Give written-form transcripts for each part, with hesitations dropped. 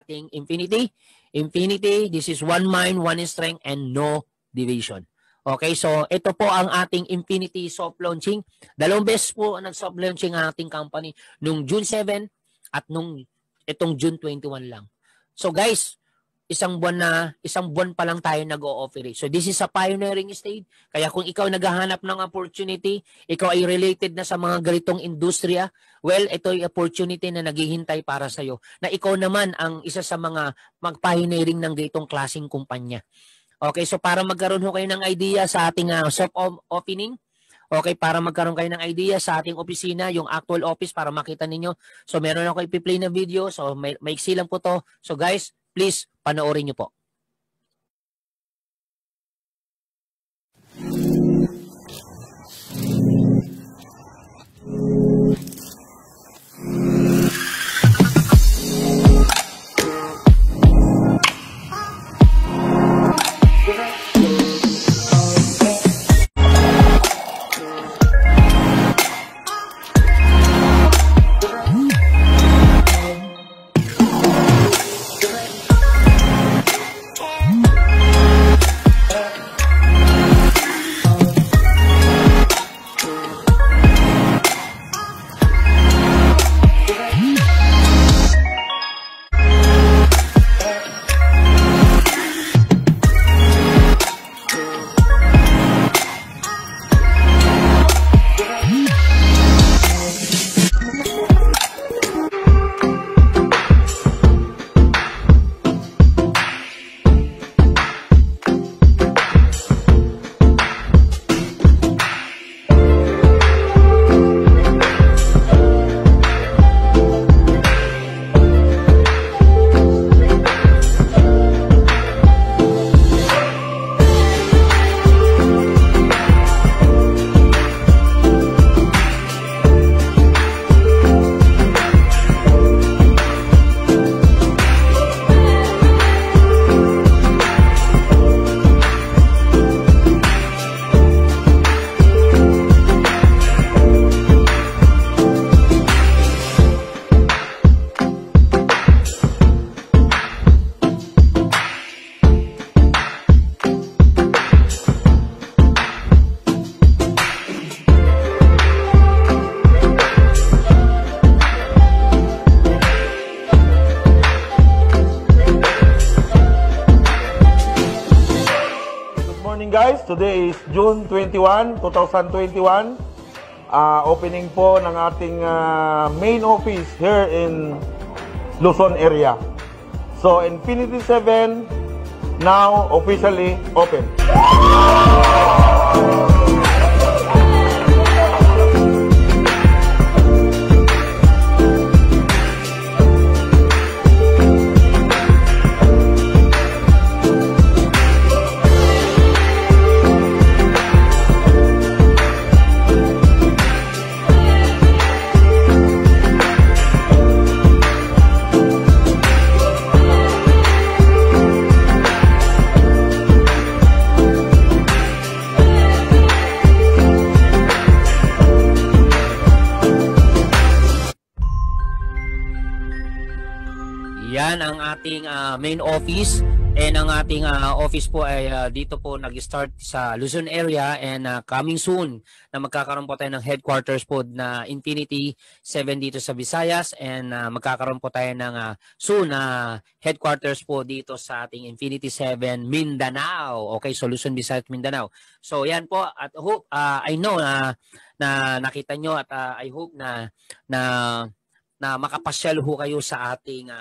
ating Infinity. Infinity, this is one mind, one strength, and no division. Okay, so ito po ang ating Infinity soft launching. Dalawang beses po nag-soft launching ang ating company nung June 7 at nung itong June 21 lang. So guys, isang buwan pa lang tayo nag-o-offer. So this is a pioneering stage. Kaya kung ikaw naghahanap ng opportunity, ikaw ay related na sa mga ganitong industriya, well, ito ay opportunity na naghihintay para sa iyo. Na ikaw naman ang isa sa mga mag-pioneering ng ganitong klaseng kumpanya. Okay, so para magkaroon ho kayo ng idea sa ating soft opening, okay, para magkaroon kayo ng idea sa ating opisina, yung actual office para makita ninyo. So meron ako ipi-play na video. So maiksi lang po to. So guys, please, panoorin nyo po. Guys, today is June 21, 2021. Opening po ng ating main office here in Luzon area. So, Infinity 7 now officially open. Yan ang ating main office, and ang ating office po ay dito po nag-start sa Luzon area, and coming soon na magkakaroon po tayo ng headquarters po na Infinity 7 dito sa Visayas, and magkakaroon po tayo ng soon headquarters po dito sa ating Infinity 7 Mindanao. Okay, so Luzon, Visayas, Mindanao. So yan po, at hope I know na nakita nyo, at I hope na makapasyal ho kayo sa ating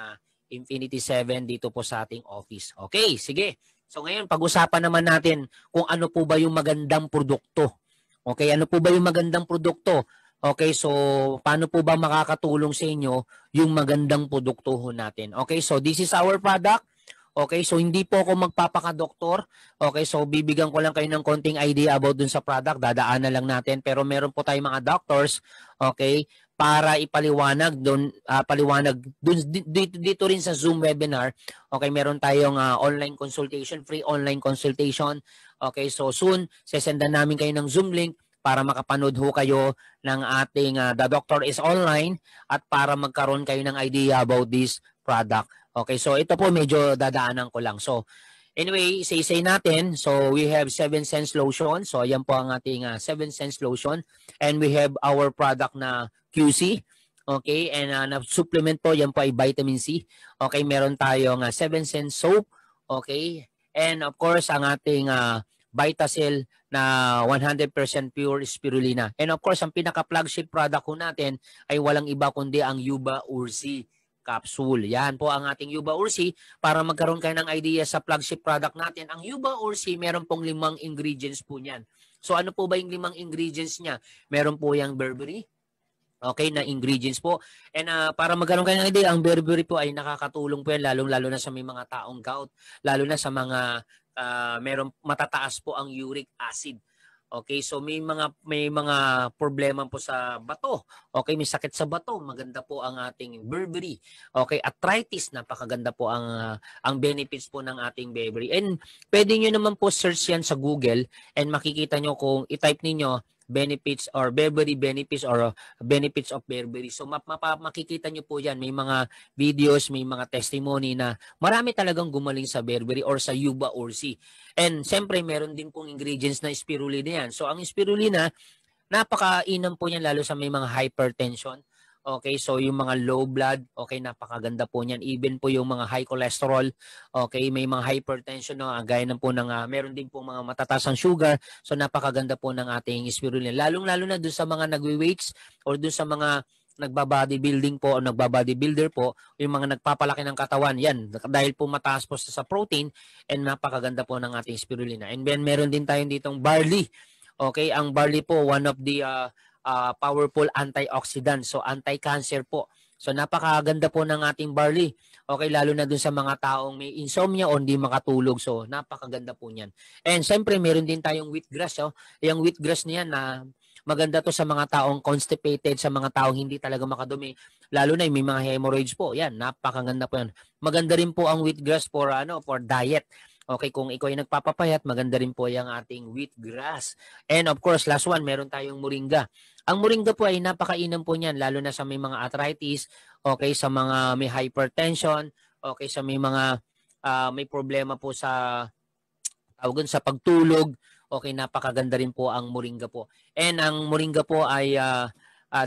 Infinity 7 dito po sa ating office. Okay, sige. So ngayon, pag-usapan naman natin kung ano po ba yung magandang produkto. Okay, ano po ba yung magandang produkto? Okay, so paano po ba makakatulong sa inyo yung magandang produkto ho natin? Okay, so this is our product. Okay, so hindi po ako magpapaka-doktor. Okay, so bibigyan ko lang kayo ng konting idea about dun sa product. Dadaanan lang natin. Pero meron po tayong mga doctors, okay, para ipaliwanag doon, dito rin sa Zoom webinar. Okay, meron tayong online consultation, free online consultation. Okay, so soon, sesendan namin kayo ng Zoom link para makapanood ho kayo ng ating The Doctor is Online, at para magkaroon kayo ng idea about this product. Okay, so ito po medyo dadaanan ko lang. So anyway, say natin, so we have 7 Sense Lotion. So yan po ang ating 7 Sense Lotion. And we have our product na QC. Okay, and na supplement po, yan po ay vitamin C. Okay, meron tayong 7 Sense Soap. Okay, and of course, ang ating Vitacell na 100% pure spirulina. And of course, ang pinaka-flagship product ko natin ay walang iba kundi ang Yuba Ursi capsule. Yan po ang ating Yuba Ursi. Para magkaroon kayo ng idea sa flagship product natin, ang Yuba Ursi, meron pong 5 ingredients po niyan. So ano po ba yung 5 ingredients niya? Meron po yung berberry, okay, na ingredients po. And para magkaroon kayo ng idea, ang berberry po ay nakakatulong po yan, lalong-lalo na sa may mga taong gout, lalo na sa mga meron matataas po ang uric acid. Okay, so may mga problema po sa bato. Okay, may sakit sa bato, maganda po ang ating berberry. Okay, arthritis, napakaganda po ang benefits po ng ating berberry. And pwede niyo naman po search yan sa Google and makikita niyo kung i-type niyo benefits or berberry benefits or benefits of berberry. So makikita nyo po yan. May mga videos, may mga testimony na marami talagang gumaling sa berberry or sa Yuba Ursi. And siyempre meron din pong ingredients na spirulina yan. So ang spirulina, napakainam po yan lalo sa may mga hypertension. Okay, so yung mga low blood, okay, napakaganda po niyan. Even po yung mga high cholesterol, okay, may mga hypertension, no, gaya ng po ng, meron din po mga matataas ang sugar, so napakaganda po ng ating spirulina. Lalong-lalo na dun sa mga nagwi-weights or dun sa mga nagba-bodybuilding po o nagba-bodybuilder po, yung mga nagpapalaki ng katawan, yan, dahil po mataas po sa protein, and napakaganda po ng ating spirulina. And then meron din tayong ditong barley. Okay, ang barley po, one of the powerful antioxidant. So, anti-cancer po. So, napakaganda po ng ating barley. Okay, lalo na dun sa mga taong may insomnia o hindi makatulog. So, napakaganda po niyan. And siyempre, meron din tayong wheatgrass. Oh. Yung wheatgrass niyan na maganda to sa mga taong constipated, sa mga taong hindi talaga makadumi. Lalo na may mga hemorrhoids po. Yan, napakaganda po yan. Maganda rin po ang wheatgrass for diet. Okay, kung ikaw ay nagpapapayat, maganda rin po yung ating wheatgrass. And of course, last one, meron tayong moringa. Ang moringa po ay napakainam po niyan, lalo na sa may mga arthritis, okay, sa mga may hypertension, okay, sa may mga may problema po sa sa pagtulog, okay, napakaganda rin po ang moringa po. And ang moringa po ay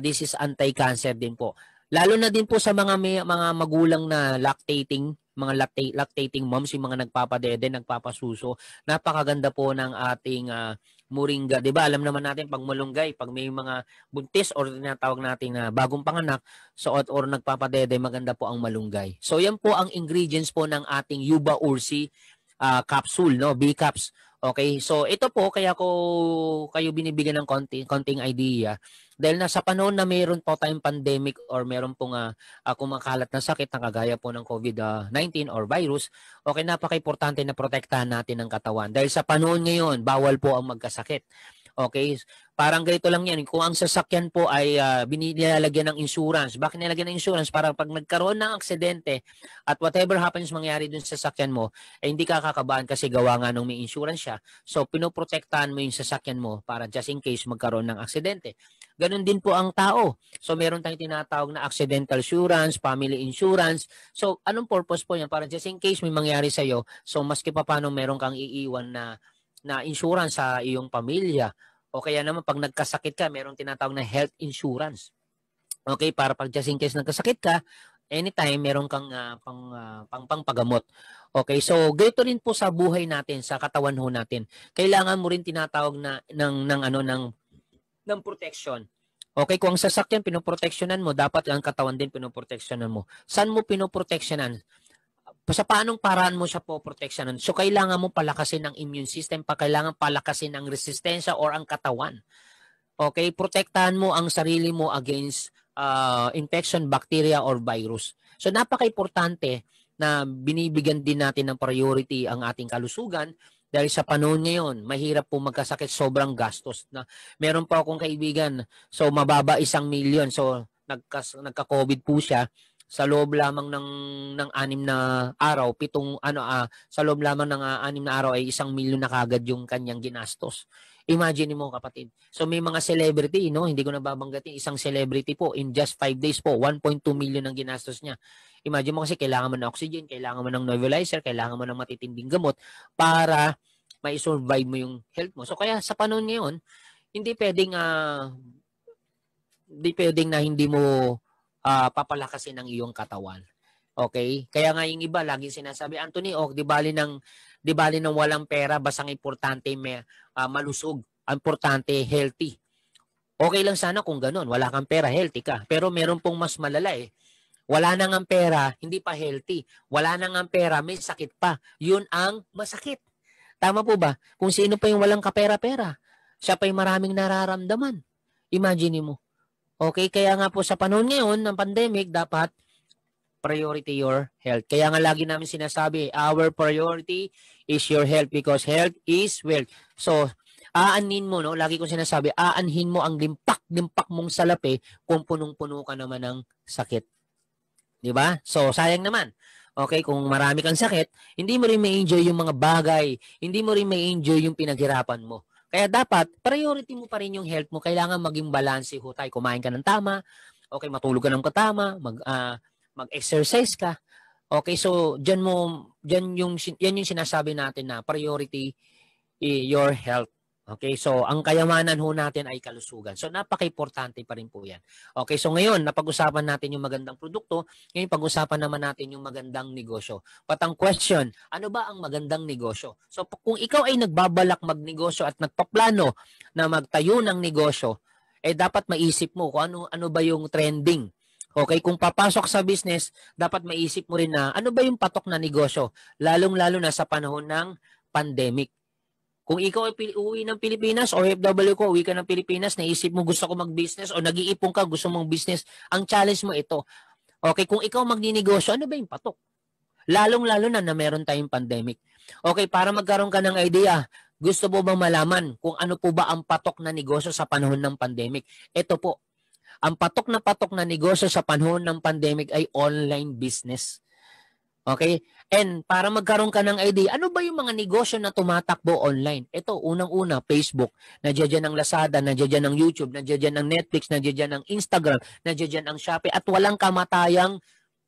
this is anti-cancer din po. Lalo na din po sa mga magulang na lactating, mga lactating moms, yung mga nagpapadede, nagpapasuso, napakaganda po ng ating moringa. 'Di ba? Alam naman natin pag malunggay, pag may mga buntis or tinatawag natin na bagong panganak, so or nagpapadede, maganda po ang malunggay. So yan po ang ingredients po ng ating Yuba Ursi capsule, no? B-caps. Okay, so ito po kaya kayo binibigyan ng konting idea dahil nasa panahon na mayroon po tayong pandemic or mayroon pong kumakalat na sakit na kagaya po ng COVID-19 or virus, okay, napaka-importante na protektahan natin ang katawan. Dahil sa panahon ngayon, bawal po ang magkasakit. Okay, parang ganito lang yan. Kung ang sasakyan po ay nilalagyan ng insurance, bakit nilalagyan ng insurance? Para pag nagkaroon ng aksidente at whatever happens mangyari dun sa sasakyan mo, eh, hindi ka kakabahan kasi gawa nga nung may insurance siya. So, pinoprotektahan mo yung sasakyan mo para just in case magkaroon ng aksidente. Ganon din po ang tao. So, meron tayong tinatawag na accidental insurance, family insurance. So, anong purpose po yan? Para just in case may mangyari sa'yo, so maski pa paano meron kang iiwan na insurance sa iyong pamilya. O kaya naman pag nagkasakit ka, meron tinatawag na health insurance. Okay, para pag just in case nagkasakit ka, anytime meron kang pangpagamot. Okay, so ganito rin po sa buhay natin, sa katawan ho natin. Kailangan mo rin tinatawag na ng protection. Okay, kung ang sasakyan pinoproteksyonan mo, dapat ang katawan din pinoproteksyonan mo. Saan mo pinoproteksyonan? Sa paanong paraan mo siya po proteksyonan? So, kailangan mo palakasin ang immune system, kailangan palakasin ang resistensya or ang katawan. Okay, protektahan mo ang sarili mo against infection, bacteria, or virus. So, napaka-importante na binibigyan din natin ng priority ang ating kalusugan dahil sa panahon ngayon, mahirap po magkasakit, sobrang gastos. Meron pa akong kaibigan, so mababa 1 million, so nagka-COVID po siya. sa loob lamang ng 6 na araw, sa loob lamang ng 6 na araw ay 1,000,000 na kagad yung kanyang ginastos. Imagine mo kapatid. So may mga celebrity, no, hindi ko nababanggatin, isang celebrity po in just 5 days po 1.2 million ang ginastos niya. Imagine mo kasi kailangan mo ng oxygen, kailangan mo ng nebulizer, kailangan mo ng matitinding gamot para mai-survive mo yung health mo. So kaya sa panahon ngayon, hindi pwedeng na hindi mo papalakasin ang iyong katawan. Okay? Kaya nga yung iba laging sinasabi, Anthony, di bali ng walang pera, basta ang importante malusog, importante healthy. Okay lang sana kung ganun, wala kang pera, healthy ka. Pero meron pong mas malala eh. Wala na ngang pera, hindi pa healthy. Wala na ngang pera, may sakit pa. Yun ang masakit. Tama po ba? Kung sino pa yung walang kapera-pera, siya pa yung maraming nararamdaman. Imagine mo. Okay, kaya nga po sa panahon ngayon ng pandemic, dapat priority your health. Kaya nga lagi namin sinasabi, our priority is your health because health is wealth. So, aanhin mo, no? Lagi kong sinasabi, aanhin mo ang limpak mong salapi kung punong-puno ka naman ng sakit. Diba? So, sayang naman. Okay, kung marami kang sakit, hindi mo rin ma-enjoy yung mga bagay, hindi mo rin ma-enjoy yung pinaghirapan mo. Kaya dapat, priority mo pa rin yung health mo. Kailangan maging balance ho tayo. Kumain ka ng tama, okay, matulog ka ng katama, mag-exercise ka. Okay, so yan yung sinasabi natin na priority your health. Okay, so ang kayamanan ho natin ay kalusugan. So napaka-importante pa rin po yan. Okay, so ngayon, napag-usapan natin yung magandang produkto. Ngayon, pag-usapan naman natin yung magandang negosyo. Patang question, ano ba ang magandang negosyo? So kung ikaw ay nagbabalak magnegosyo at nagpaplano na magtayo ng negosyo, dapat maisip mo kung ano ba yung trending. Okay, kung papasok sa business, dapat maisip mo rin na ano ba yung patok na negosyo, lalong-lalo na sa panahon ng pandemic. Kung ikaw ay uwi ng Pilipinas, OFW ko, uwi ka ng Pilipinas, naisip mo gusto ko mag-business o nag-iipon ka, gusto mong business, ang challenge mo ito. Okay, kung ikaw magninegosyo, ano ba yung patok? Lalong-lalo na meron tayong pandemic. Okay, para magkaroon ka ng idea, gusto mo bang malaman kung ano po ba ang patok na negosyo sa panahon ng pandemic? Ito po, ang patok na negosyo sa panahon ng pandemic ay online business. Okay? And para magkaroon ka ng idea, ano ba yung mga negosyo na tumatakbo online? Ito, unang-una, Facebook, nandiyan ang Lazada, nandiyan ang YouTube, nandiyan ang Netflix, nandiyan ang Instagram, nandiyan ang Shopee, at walang kamatayang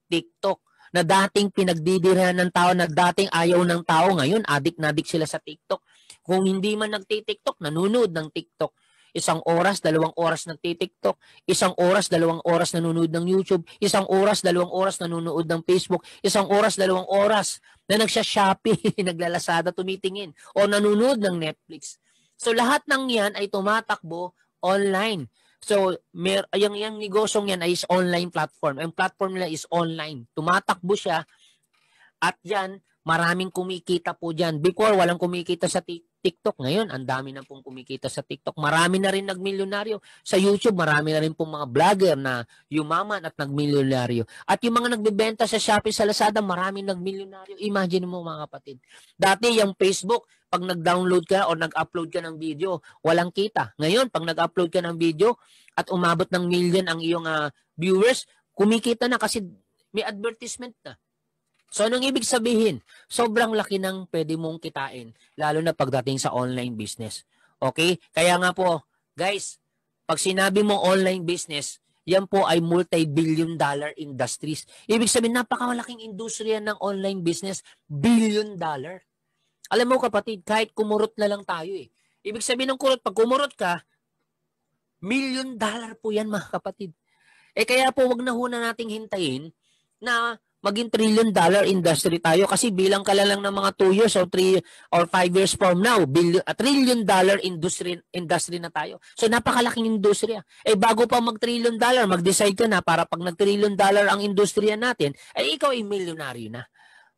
TikTok na dating pinagdidirihan ng tao, na dating ayaw ng tao, ngayon adik na adik sila sa TikTok. Kung hindi man nagti-TikTok, nanonood ng TikTok. 1 oras, 2 oras nagti-TikTok, 1 oras, 2 oras nanonood ng YouTube, 1 oras, 2 oras nanonood ng Facebook, 1 oras, 2 oras na nagsha-Shopee, naglalasada, tumitingin, o nanonood ng Netflix. So lahat ng yan ay tumatakbo online. So yung negosyong yan ay is online platform. Ang platform nila is online. Tumatakbo siya at yan, maraming kumikita po dyan. Before, walang kumikita sa TikTok. Ngayon, ang dami na pong kumikita sa TikTok. Marami na rin nagmilyonaryo. Sa YouTube, marami na rin pong mga vlogger na yumaman at nagmilyonaryo. At yung mga nagbebenta sa Shopee, sa Lazada, marami nagmilyonaryo. Imagine mo mga kapatid. Dati yung Facebook, pag nag-download ka o nag-upload ka ng video, walang kita. Ngayon, pag nag-upload ka ng video at umabot ng million ang iyong viewers, kumikita na kasi may advertisement na. So, anong ibig sabihin? Sobrang laki ng pwede mong kitain, lalo na pagdating sa online business. Okay? Kaya nga po, guys, pag sinabi mo online business, yan po ay multi-billion dollar industries. Ibig sabihin, napakamalaking industriya ng online business, billion dollar. Alam mo kapatid, kahit kumurot na lang tayo eh. Ibig sabihin ng kurot, pag kumurot ka, $1 million po yan mga kapatid. Kaya po, wag na ho na nating hintayin na maging $1 trillion industry tayo kasi bilang ka lang ng mga 2 years or 3 or 5 years from now, $1 trillion industry na tayo. So napakalaking industriya. Bago pa mag $1 trillion, mag-decide ka na para pag nag $1 trillion ang industriya natin, ikaw ay milyonaryo na.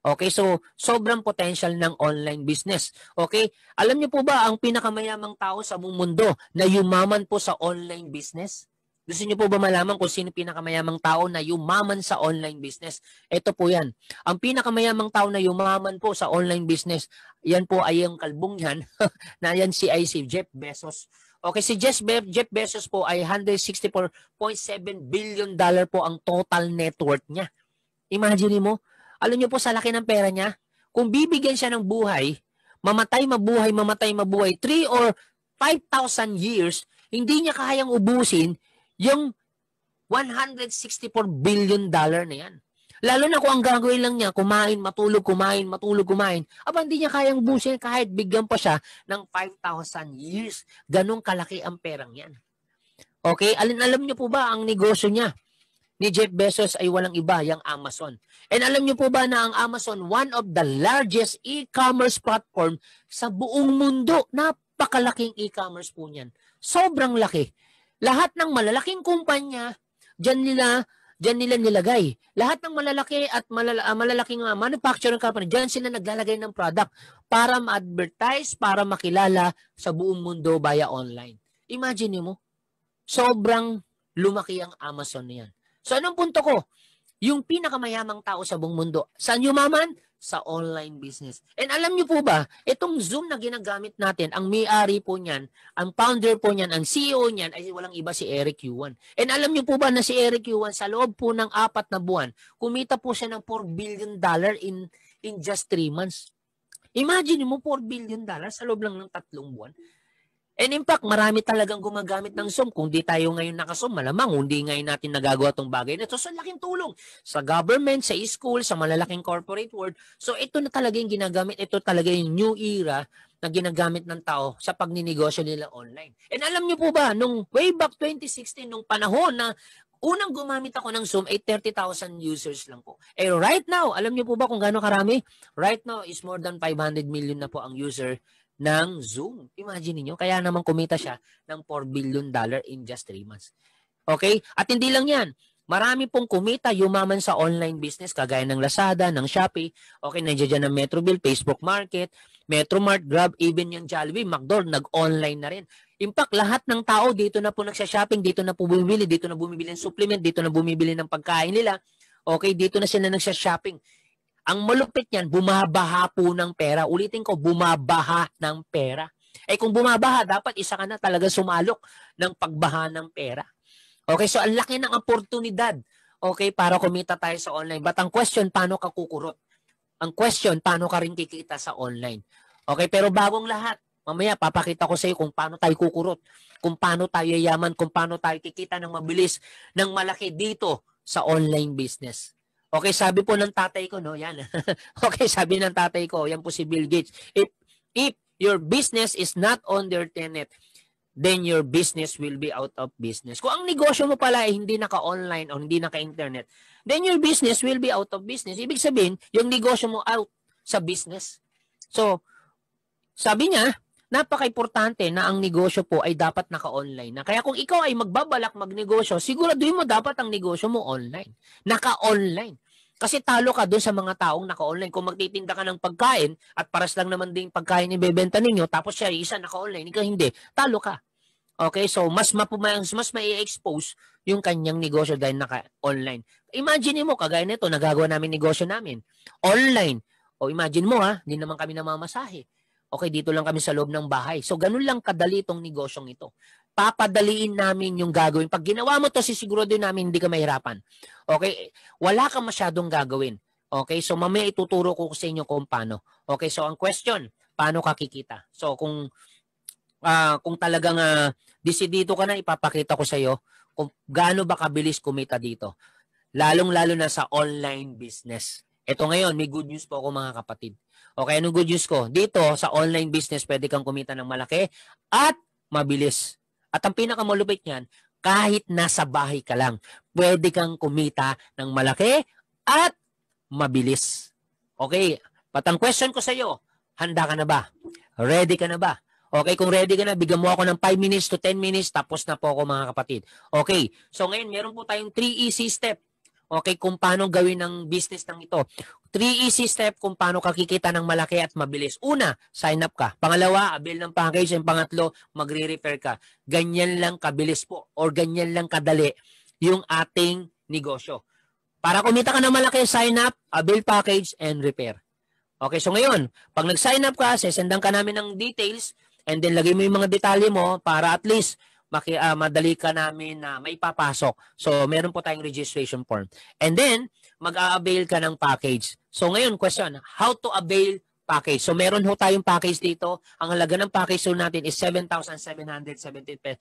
Okay, so sobrang potential ng online business. Okay? Alam niyo po ba ang pinakamayamang tao sa buong mundo na yumaman po sa online business? Gusto niyo po ba malaman kung sino pinakamayamang tao na yumaman sa online business? Ito po yan. Ang pinakamayamang tao na yumaman po sa online business, yan po ay yung kalbong yan, na yan si Jeff Bezos. Okay, si Jeff Bezos po ay $164.7 billion po ang total net worth niya. Imagine mo, alam niyo po sa laki ng pera niya, kung bibigyan siya ng buhay, mamatay, mabuhay, 3 or 5,000 years, hindi niya kayang ubusin yung $164 billion na yan. Lalo na kung ang gagawin lang niya, kumain, matulog, aba hindi niya kayang ubusin kahit bigyan pa siya ng 5,000 years. Ganong kalaki ang perang yan. Okay, alam niyo po ba ang negosyo niya ni Jeff Bezos ay walang iba, yung Amazon. And alam niyo po ba na ang Amazon, one of the largest e-commerce platform sa buong mundo. Napakalaking e-commerce po niyan. Sobrang laki. Lahat ng malalaking kumpanya, dyan nila nilagay. Lahat ng malalaki at malalaking manufacturing company, dyan sila naglalagay ng product para ma-advertise, para makilala sa buong mundo via online. Imagine mo, sobrang lumaki ang Amazon na yan. So anong punto ko? Yung pinakamayamang tao sa buong mundo, saan yumaman? Sa online business. And alam niyo po ba, itong Zoom na ginagamit natin, ang may-ari po niyan, ang founder po niyan, ang CEO niyan, ay walang iba si Eric Yuan. And alam niyo po ba na si Eric Yuan, sa loob po ng 4 na buwan, kumita po siya ng $4 billion in just 3 months. Imagine mo, $4 billion sa loob lang ng 3 buwan. And in fact, marami talagang gumagamit ng Zoom. Kung di tayo ngayon naka-Zoom, malamang hindi ngayon natin nagagawa itong bagay na ito. So, laking tulong sa government, sa school, sa malalaking corporate world. So, ito na talaga yung ginagamit. Ito talaga yung new era na ginagamit ng tao sa pagninegosyo nila online. And alam niyo po ba, nung way back 2016, nung panahon na unang gumamit ako ng Zoom ay 30,000 users lang po. Eh right now, alam niyo po ba kung gaano karami? Right now is more than 500 million na po ang user ng Zoom. Imagine niyo, kaya naman kumita siya ng $4 billion in just 3 months. Okay? At hindi lang yan. Marami pong kumita, yumaman sa online business, kagaya ng Lazada, ng Shopee. Okay, nandiyan dyan ng Metrobill, Facebook Market, Metromart, Grab, even yung Jollibee, McDonald's, nag-online na rin. In fact, lahat ng tao dito na po nagsha-shopping, dito na po bumibili, dito na bumibili ng supplement, dito na bumibili ng pagkain nila. Okay, dito na sila nagsha-shopping. Ang malupit niyan, bumabaha po ng pera. Ulitin ko, bumabaha ng pera. Eh kung bumabaha, dapat isa ka na talaga sumalok ng pagbaha ng pera. Okay, so ang laki ng oportunidad, okay, para kumita tayo sa online. But ang question, paano ka kukurot? Ang question, paano ka rin kikita sa online? Okay, pero bagong lahat, mamaya papakita ko sa iyo kung paano tayo kukurot, kung paano tayo yayaman, kung paano tayo kikita ng mabilis, ng malaki dito sa online business. Okay, sabi po ng tatay ko, no, yan. Okay, sabi ng tatay ko, yan po si Bill Gates. If your business is not on their tenet, then your business will be out of business. Kung ang negosyo mo pala ay hindi naka-online o hindi naka-internet, then your business will be out of business. Ibig sabihin, yung negosyo mo out sa business. So, sabi niya, napaka-importante na ang negosyo po ay dapat naka-online na. Kaya kung ikaw ay magbabalak magnegosyo, siguraduhin mo dapat ang negosyo mo online. Naka-online. Kasi talo ka doon sa mga taong naka-online. Kung magtitinda ka ng pagkain at paras lang naman din pagkain ibebenta ninyo, tapos siya isa naka-online, ikaw hindi, talo ka. Okay, so mas mai-expose yung kanyang negosyo dahil naka-online. Imagine mo, kagaya nito, nagagawa namin negosyo namin. Online. O imagine mo hindi naman kami namamasahe. Okay, dito lang kami sa loob ng bahay. So, ganun lang kadali itong negosyong ito. Papadaliin namin yung gagawin. Pag ginawa mo to, sisiguro din namin hindi ka mahirapan. Okay, wala ka masyadong gagawin. Okay, so mamaya ituturo ko sa inyo kung paano. Okay, so ang question, paano ka kikita? So, kung talagang desidido ka na, ipapakita ko sa iyo kung gaano ba kabilis kumita dito. Lalong-lalo na sa online business. Ito ngayon, may good news po ako mga kapatid. Okay, anong good news ko? Dito, sa online business, pwede kang kumita ng malaki at mabilis. At ang pinakamalupit niyan, kahit nasa bahay ka lang, pwede kang kumita ng malaki at mabilis. Okay, but ang question ko sa iyo, handa ka na ba? Ready ka na ba? Okay, kung ready ka na, bigyan mo ako ng 5 minutes to 10 minutes, tapos na po ako mga kapatid. Okay, so ngayon, meron po tayong 3 easy step. Okay, kung paano gawin ng business ng ito. 3 easy step kung paano ka kikita ng malaki at mabilis. Una, sign up ka. Pangalawa, avail ng package. And pangatlo, magre-refer ka. Ganyan lang kabilis po or ganyan lang kadali yung ating negosyo. Para kumita ka ng malaki, sign up, avail package, and repair. Okay, so ngayon, pag nag-sign up ka, sesendan ka namin ng details, And then lagay mo yung mga detalye mo para at least madali ka namin na maipapasok. So, meron po tayong registration form. And then, mag-a-avail ka ng package. So, ngayon, question, how to avail package? So, meron ho tayong package dito. Ang halaga ng package ho natin is 7,777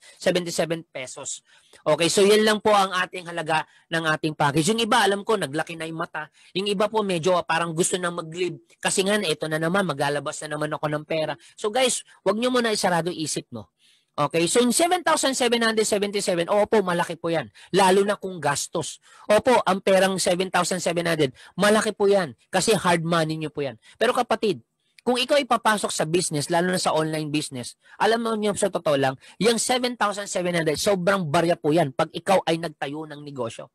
pesos. Okay, so yan lang po ang ating halaga ng ating package. Yung iba, alam ko, naglaki na yung mata. Yung iba po, medyo parang gusto nang mag-leave. Kasi nga, ito na naman, maglalabas na naman ako ng pera. So, guys, wag nyo muna isarado isip, no? Okay, so yung 7,777, opo, malaki po yan. Lalo na kung gastos. Opo, ang perang 7,700, malaki po yan. Kasi hard money nyo po yan. Pero kapatid, kung ikaw ipapasok sa business, lalo na sa online business, alam mo nyo sa totoo lang, yung 7,700, sobrang barya po yan pag ikaw ay nagtayo ng negosyo.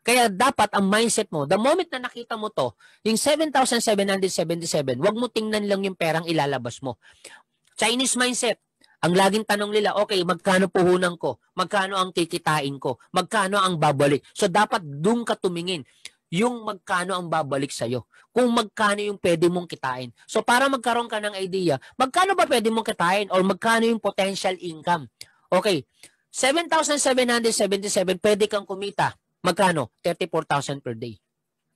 Kaya dapat ang mindset mo, the moment na nakita mo to, yung 7,777, wag mo tingnan lang yung perang ilalabas mo. Chinese mindset. Ang laging tanong nila, okay, magkano puhunan ko? Magkano ang kikitain ko? Magkano ang babalik? So, dapat doon ka tumingin yung magkano ang babalik sa'yo. Kung magkano yung pwede mong kitain. So, para magkaroon ka ng idea, magkano ba pwede mong kitain or magkano yung potential income? Okay, 7,777, pwede kang kumita. Magkano? 34,000 per day.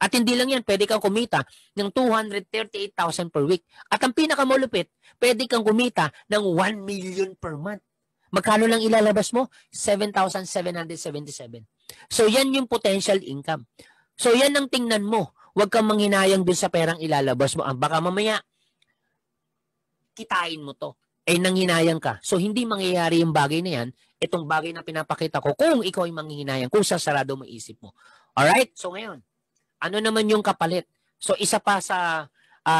At hindi lang yan, pwede kang kumita ng 238,000 per week. At ang pinakamalupit, pwede kang kumita ng 1 million per month. Magkano lang ilalabas mo? 7,777. So yan yung potential income. So yan ang tingnan mo. Huwag kang manghinayang dun sa perang ilalabas mo. Baka mamaya, kitain mo to. Nanghinayang ka. So hindi mangyayari yung bagay na yan, itong bagay na pinapakita ko, kung ikaw ay manghihinayang, kung sasarado mo isip mo. Alright? So ngayon, ano naman yung kapalit? So isa pa sa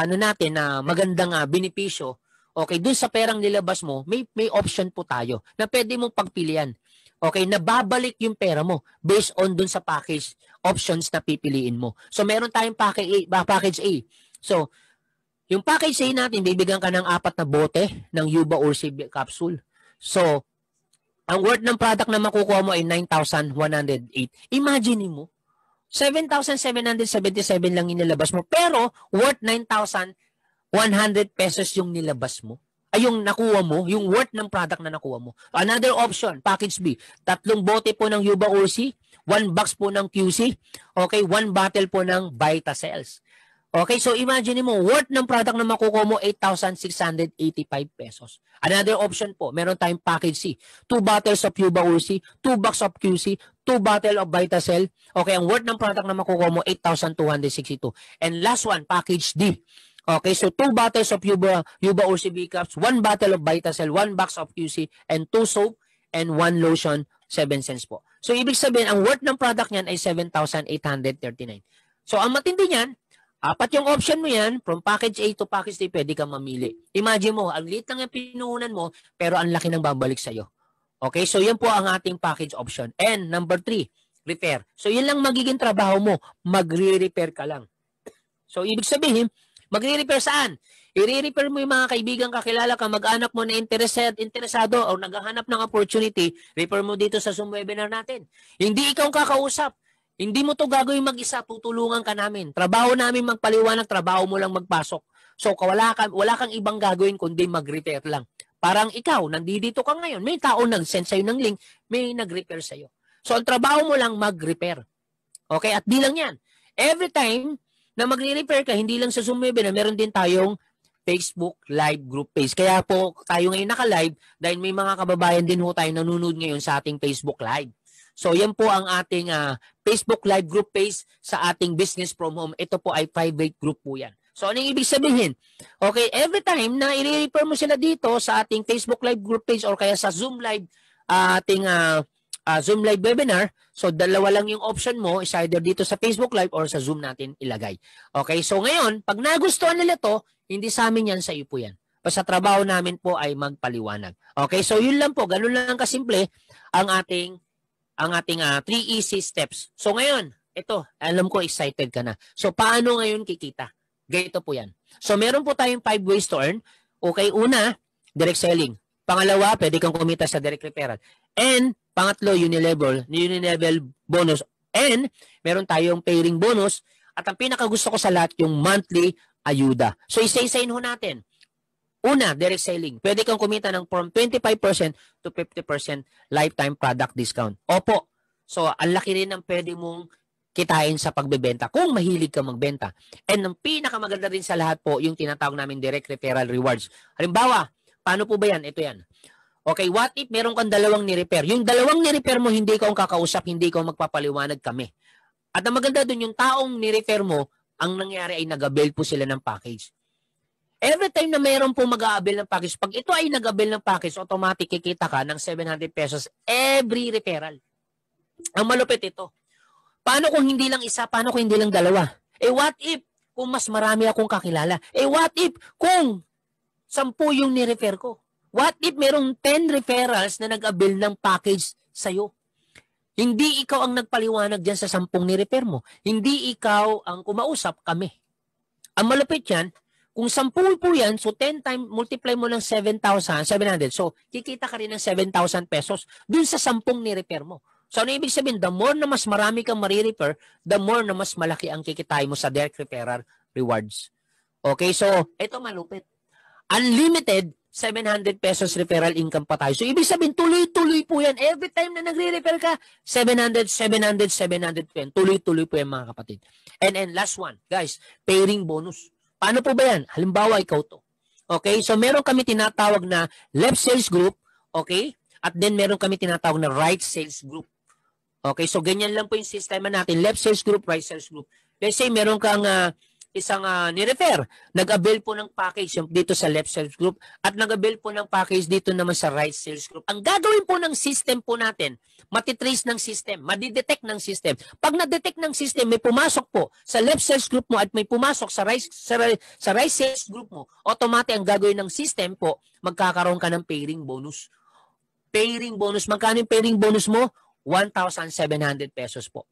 natin na magandang benepisyo, okay, dun sa perang nilabas mo, may option po tayo na pwede mong pagpilian. Okay, nababalik yung pera mo based on dun sa package options na pipiliin mo. So meron tayong package A. So yung package A natin, bibigyan ka ng 4 na bote ng Yuba Ursi capsule. So ang worth ng product na makukuha mo ay 9,108. Imagine mo, 7,777 lang inilabas mo, pero worth 9,100 pesos yung nilabas mo. Ay, yung nakuha mo, yung worth ng product na nakuha mo. Another option, package B, 3 bote po ng Yuba Ursi, 1 box po ng QC, okay, 1 bottle po ng Vitacells. Okay, so imagine mo, worth ng product na makukuha mo, 8,685 pesos. Another option po, meron tayong package C. 2 bottles of Yuba Ursi, 2 box of QC, 2 bottle of Vitacell. Okay, ang worth ng product na makukuha mo, 8,262. And last one, package D. Okay, so 2 bottles of Yuba Ursi B-Caps, 1 bottle of Vitacell, 1 box of QC, and 2 soap, and 1 lotion, 7 cents po. So, ibig sabihin, ang worth ng product niyan ay 7,839. So, ang matindi niyan, 4 yung option mo yan, from package A to package D, pwede kang mamili. Imagine mo, ang liit lang yung pinuhunan mo, pero ang laki ng babalik sa'yo. Okay, so yan po ang ating package option. And number 3, repair. So yan lang magiging trabaho mo, magre-repair ka lang. So ibig sabihin, magre-repair saan? I-repair mo yung mga kaibigan, kakilala ka, mag-anak mo na interesado o naghahanap ng opportunity, repair mo dito sa Zoom webinar natin. Hindi ikaw kakausap. Hindi mo to gagawin mag-isa, tutulungan ka namin. Trabaho namin magpaliwanag, trabaho mo lang magpasok. So wala kang ibang gagawin kundi mag-repair lang. Parang ikaw, nandito ka ngayon, may tao nag-send sa'yo ng link, may nag-repair sa'yo. So ang trabaho mo lang mag-repair. Okay, at di lang yan. Every time na magre-repair ka, hindi lang sa Zoom webinar, meron din tayong Facebook live group page. Kaya po tayo ngayon naka-live dahil may mga kababayan din ho tayo nanonood ngayon sa ating Facebook live. So yan po ang ating Facebook live group page sa ating Business from Home. Ito po ay private group po yan. So anong ibig sabihin? Okay, every time na i-refer mo sila dito sa ating Facebook live group page or kaya sa Zoom live ating Zoom live webinar, so dalawa lang yung option mo, is either dito sa Facebook live or sa Zoom natin ilagay. Okay, so ngayon, pag nagustuhan nila to, hindi sa amin yan, sa iyo po yan. Basta trabaho namin po ay magpaliwanag. Okay, so yun lang po, ganun lang kasimple ang ating 3 easy steps. So ngayon, ito, alam ko excited ka na. So paano ngayon kikita? Ganito po yan. So meron po tayong 5 ways to earn. Okay, una, direct selling. Pangalawa, pwede kang kumita sa direct referral. And pangatlo, unilevel bonus. And meron tayong pairing bonus. At ang pinakagusto ko sa lahat, yung monthly ayuda. So isa-isahin ho natin. Una, direct selling. Pwede kang kumita ng from 25% to 50% lifetime product discount. Opo. So, ang laki rin ng pwede mong kitain sa pagbebenta kung mahilig ka magbenta. And ang pinakamaganda rin sa lahat po, yung tinatawag namin direct referral rewards. Halimbawa, paano po ba yan? Ito yan. Okay, what if meron kang dalawang ni-repair? Yung dalawang ni-repair mo, hindi ka ang kakausap, hindi ka magpapaliwanag kami. At ang maganda dun, yung taong ni-refer mo, ang nangyari ay nag-avail po sila ng package. Every time na mayroon po mag-a-avail ng package, pag ito ay nag-avail ng package, automatic kikita ka ng 700 pesos every referral. Ang malupit ito. Paano kung hindi lang isa? Paano kung hindi lang dalawa? What if kung mas marami akong kakilala? What if kung 10 yung ni-refer ko? What if merong 10 referrals na nag-avail ng package sa'yo? Hindi ikaw ang nagpaliwanag dyan sa 10 ni-refer mo. Hindi ikaw ang kumausap, kami. Ang malupit yan, kung 10 po yan, so 10 times, multiply mo ng 7,700. So, kikita ka rin ng 7,000 pesos dun sa 10 ni-refer mo. So, ano ibig sabihin? The more na mas marami kang marirefer, the more na mas malaki ang kikitain mo sa direct referral rewards. Okay, so, ito malupit. Unlimited, 700 pesos referral income pa tayo. So, ibig sabihin, tuloy-tuloy po yan. Every time na nagre-refer ka, 700, 700, 700 po yan. Tuloy-tuloy po yan, mga kapatid. And last one, guys, pairing bonus. Paano po ba yan? Halimbawa, ikaw to. Okay? So, meron kami tinatawag na left sales group. Okay? At then, meron kami tinatawag na right sales group. Okay? So, ganyan lang po yung sistema natin. Left sales group, right sales group. Let's say, meron kang isang ni-refer. Nag-avail po ng package dito sa left sales group at nag-avail po ng package dito naman sa right sales group. Ang gagawin po ng system po natin, matitrace ng system, madidetect ng system. Pag na-detect ng system, may pumasok po sa left sales group mo at may pumasok sa right sales group mo, automatic ang gagawin ng system po, magkakaroon ka ng pairing bonus. Pairing bonus. Magkano yung pairing bonus mo? 1,700 pesos po.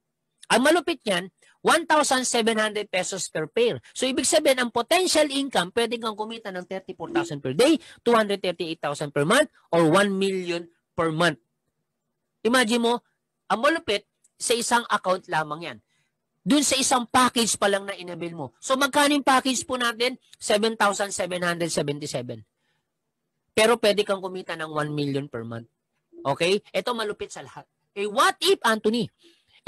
Ang malupit niyan, 1,700 pesos per pair. So, ibig sabihin, ang potential income, pwede kang kumita ng 34,000 per day, 238,000 per month, or 1 million per month. Imagine mo, ang malupit, sa isang account lamang yan. Dun sa isang package pa lang na inabil mo. So, magkano yung package po natin? 7,777. Pero pwede kang kumita ng 1 million per month. Okay? Ito malupit sa lahat. What if, Anthony?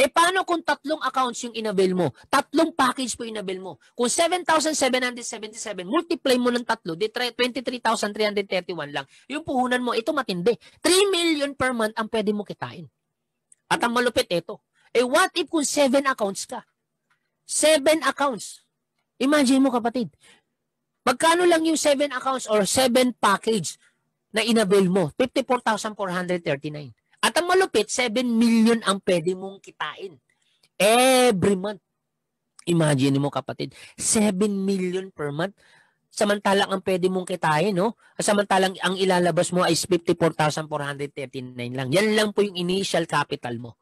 Paano kung 3 accounts yung inabil mo? 3 package po inabil mo. Kung 7,777, multiply mo ng 3, di 23,331 lang. Yung puhunan mo, ito matindi. 3 million per month ang pwede mo kitain. At ang malupit ito. What if kung 7 accounts ka? 7 accounts. Imagine mo, kapatid. Magkano lang yung 7 accounts or 7 package na inabil mo? 54,439. At ang malupit, 7 million ang pwede mong kitain every month. Imagine mo, kapatid, 7 million per month. Samantalang ang pwede mong kitain, no? Samantalang ang ilalabas mo ay 54,439 lang. Yan lang po yung initial capital mo.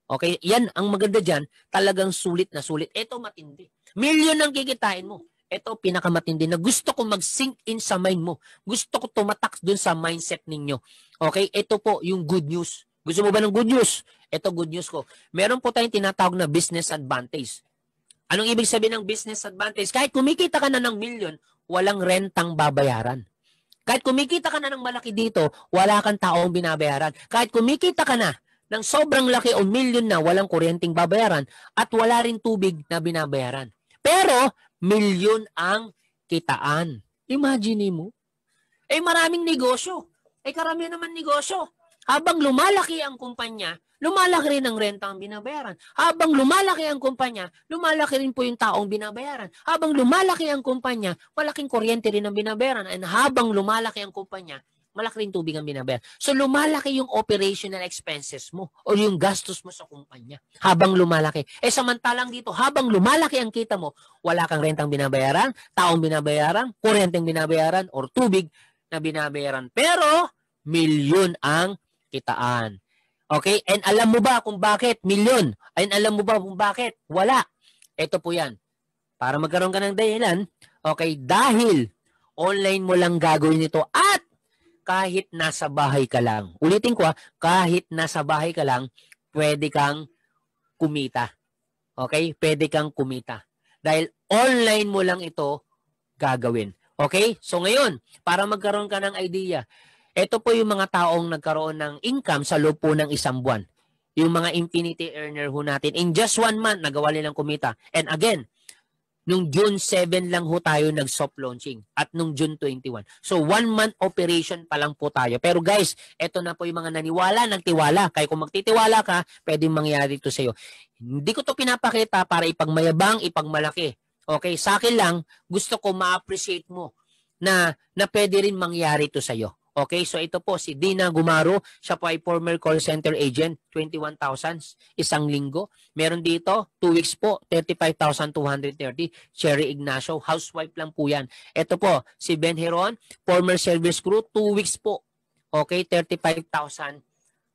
Okay? Yan, ang maganda dyan, talagang sulit na sulit. Ito matindi. Million ang kikitain mo. Ito pinakamatindi na gusto ko mag-sink in sa mind mo. Gusto ko tumatak dun sa mindset ninyo. Okay? Ito po yung good news. Gusto mo ba ng good news? Ito good news ko. Meron po tayong tinatawag na business advantage. Anong ibig sabihin ng business advantage? Kahit kumikita ka na ng million, walang rentang babayaran. Kahit kumikita ka na ng malaki dito, wala kang taong binabayaran. Kahit kumikita ka na ng sobrang laki o million na, walang kuryenteng babayaran at wala rin tubig na binabayaran. Pero, milyon ang kitaan. Imagine mo. Maraming negosyo. Karamihan naman negosyo. Habang lumalaki ang kumpanya, lumalaki rin ang renta ang binabayaran. Habang lumalaki ang kumpanya, lumalaki rin po yung taong binabayaran. Habang lumalaki ang kumpanya, malaking kuryente rin ang binabayaran. And habang lumalaki ang kumpanya, malaki rin tubig ang binabayaran. So lumalaki yung operational expenses mo o yung gastos mo sa kumpanya habang lumalaki. Samantalang dito, habang lumalaki ang kita mo, wala kang rentang binabayaran, taong binabayaran, kuryenteng binabayaran, or tubig na binabayaran. Pero, milyon ang kitaan. Okay? And alam mo ba kung bakit? Milyon. And alam mo ba kung bakit? Wala. Ito po yan. Para magkaroon ka ng dahilan, okay, dahil online mo lang gagawin ito at kahit nasa bahay ka lang. Ulitin ko, kahit nasa bahay ka lang, pwede kang kumita. Okay? Pwede kang kumita. Dahil online mo lang ito gagawin. Okay? So ngayon, para magkaroon ka ng idea, ito po yung mga taong nagkaroon ng income sa loob po ng isang buwan. Yung mga infinity earner ho natin. In just 1 month, nagawa nilang kumita. And again, nung June 7 lang ho tayo nag-soft launching at nung June 21. So 1 month operation pa lang po tayo. Pero guys, ito na po yung mga naniwala, nagtiwala. Kaya kung magtitiwala ka, pwedeng mangyari ito sa iyo. Hindi ko to pinapakita para ipagmayabang, ipagmalaki. Okay, sa akin lang, gusto ko ma-appreciate mo na pwede rin mangyari ito sa iyo. Okay, so ito po si Dina Gumaro, siya po ay former call center agent, 21,000 isang linggo. Meron dito, 2 weeks po, 35,230. Cherry Ignacio, housewife lang po yan. Ito po, si Ben Heron, former service crew, 2 weeks po. Okay, 35,000